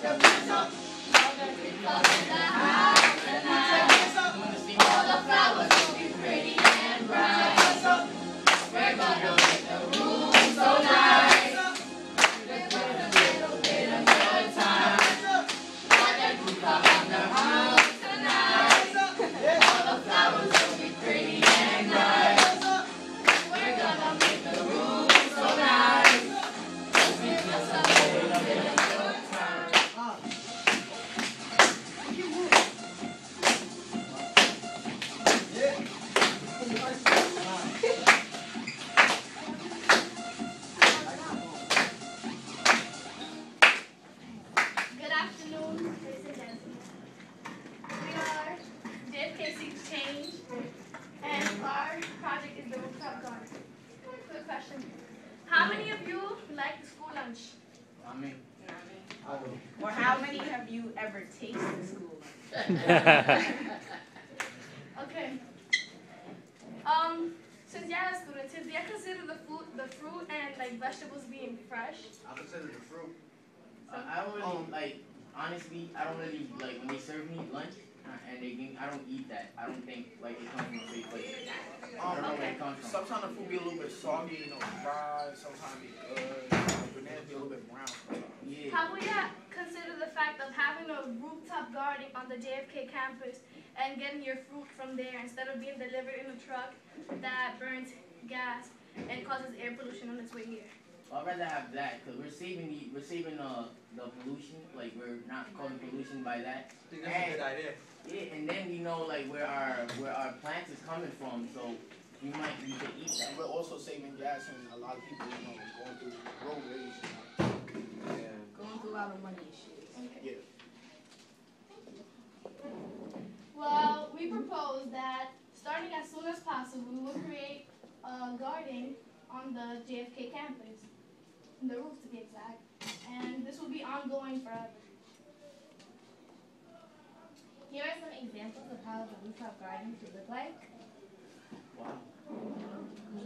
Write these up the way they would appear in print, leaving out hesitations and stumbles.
Good afternoon, ladies and gentlemen. We are JFK Seeks Change, and our project is the Rooftop Garden. Quick question. How many of you like school lunch? Me. Or how many have you ever tasted school lunch? Okay. Since y'all are students, do y'all consider the fruit and like vegetables being fresh? I consider the fruit. I don't really like. Honestly, I don't really like when they serve me lunch and they give. I don't eat that. I don't think like it comes from a safe place. I don't know where it comes from. Sometimes the food be a little bit soggy, fried. Sometimes it be good. Bananas be a little bit brown. Yeah. How will y'all consider the fact of having a rooftop garden on the JFK campus and getting your fruit from there instead of being delivered in a truck that burns gas and causes air pollution on its way here? I'd rather have that because we're saving the pollution. Like we're not causing pollution by that. I think that's a good idea. Yeah, and then we know like where our plants is coming from, so we could eat that. And we're also saving gas, and a lot of people, going through road rage. Going through a lot of money issues. Okay. Yeah. Well, we propose that starting as soon as possible, we will create a garden on the JFK campus, the roof to be exact, and this will be ongoing forever. Here are some examples of how the rooftop garden should look like. Wow.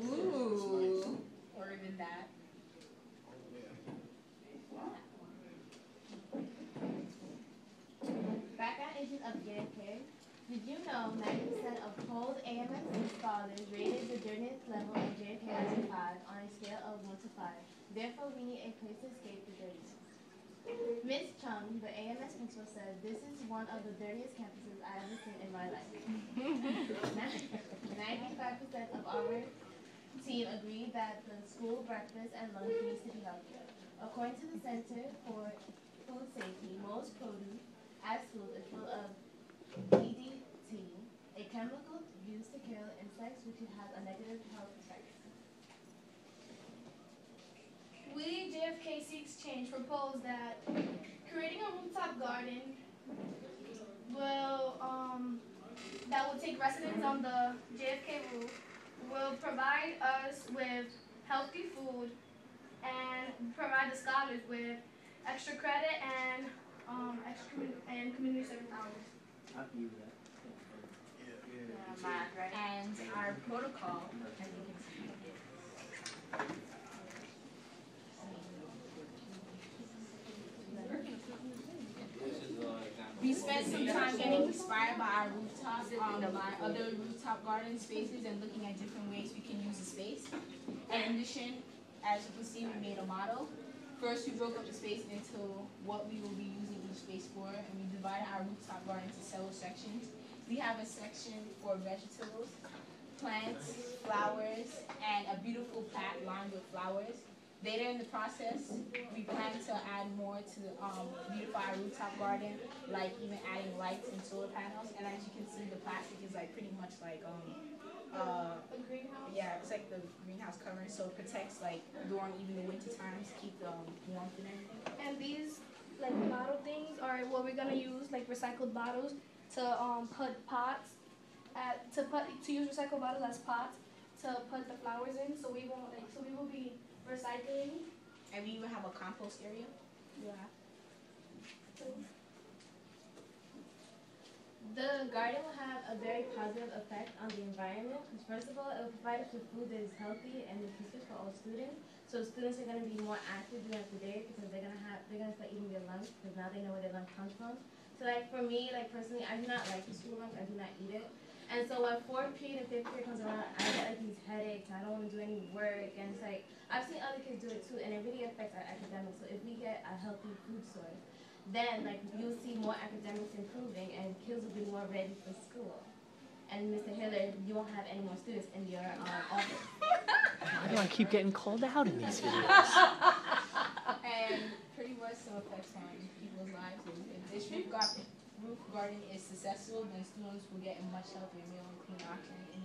Ooh. Or even that. Background issues of JFK. Did you know 90% of cold AMS installers rated the dirtiness level of JFK as a 5 on a scale of 1 to 5? Therefore, we need a place to escape the dirtiness. Ms. Chung, the AMS principal, said, "This is one of the dirtiest campuses I have ever seen in my life." 95% of our team agreed that the school breakfast and lunch needs to be healthier. According to the Center for Food Safety, most produce at schools is full of DDT, a chemical used to kill insects, which has a negative health effect. We, JFK Seeks Change, propose that creating a rooftop garden that will take residence on the JFK roof will provide us with healthy food and provide the scholars with extra credit and community service hours. I can use that. And our protocol, as you can see, we spent some time getting inspired by our rooftop, by other rooftop garden spaces and looking at different ways we can use the space. And in addition, as you can see, we made a model. First, we broke up the space into what we will be using each space for, and we divided our rooftop garden into several sections. We have a section for vegetables, plants, flowers, and a beautiful path lined with flowers. Later in the process, we plan to add more to beautify our rooftop garden, like even adding lights and solar panels. And as you can see, the plastic is like pretty much like A greenhouse? yeah, it's like the greenhouse cover, so it protects like during even the winter times, keep the warmth and everything. And these like bottle things are what we're gonna use, like recycled bottles, to put pots to use recycled bottles as pots to put the flowers in. So we will be recycling. And we even have a compost area. Yeah. The garden will have a very positive effect on the environment because first of all, it will provide us with food that is healthy and nutritious for all students. So students are gonna be more active throughout the day because they're gonna start eating their lunch because now they know where their lunch comes from. So like for me, like personally, I do not like the school lunch. I do not eat it. And so when 4th period and 5th period comes around, I get like these headaches. I don't want to do any work, and it's like I've seen other kids do it too, and it really affects our academics. So if we get a healthy food source, then like you'll see more academics improving, and kids will be more ready for school. And Mr. Hiller, you won't have any more students in your office. Why do I keep getting called out in these videos? And pretty much some effects on people's lives is if this roof garden is successful, then students will get a much healthier meal and clean option. In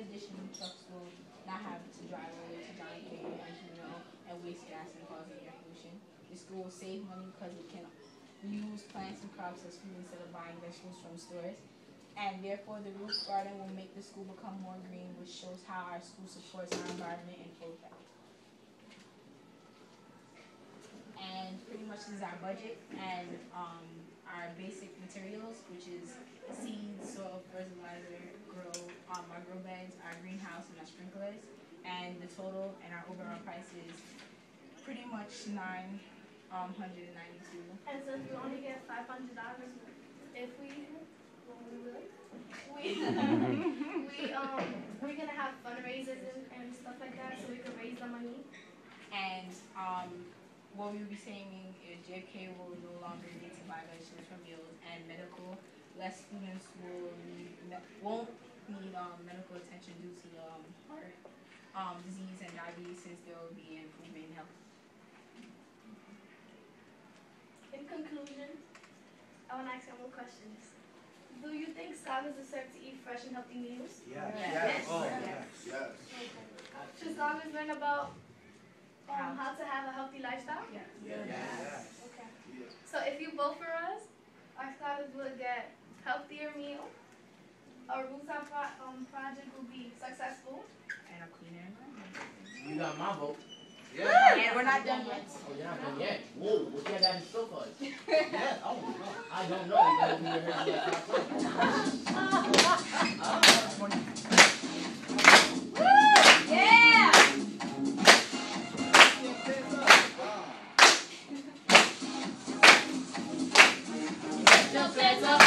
addition, trucks will not have to drive all the way to John King and waste gas and cause air pollution. The school will save money because it can use plants and crops as food instead of buying vegetables from stores. And therefore, the roof garden will make the school become more green, which shows how our school supports our environment and flows back. And pretty much this is our budget and our basic materials, which is seeds, soil, fertilizer, our grow beds, our greenhouse, and our sprinklers. And the total and our overall price is pretty much $992. And since we only get $500, if we're gonna have fundraisers and stuff like that, so we can raise the money. And what we will be saying is JFK will no longer need to buy vegetables from meals, and less students won't need medical attention due to the heart disease and diabetes, since there will be an improvement in health. In conclusion, I want to ask you more questions. Do you think scholars deserve to eat fresh and healthy meals? Yes. Oh, yes. Should scholars learn about how to have a healthy lifestyle? Yes. Okay. So if you vote for us, our scholars will get healthier meal. Our rooftop project will be successful. And a cleaner environment. You got my vote. Yeah. And we're not done yet. Oh, you're not done yet. Whoa, what you got in store for us? Yeah. Oh, no. I don't know. You gotta be rehearsing Yeah! Jump hands up.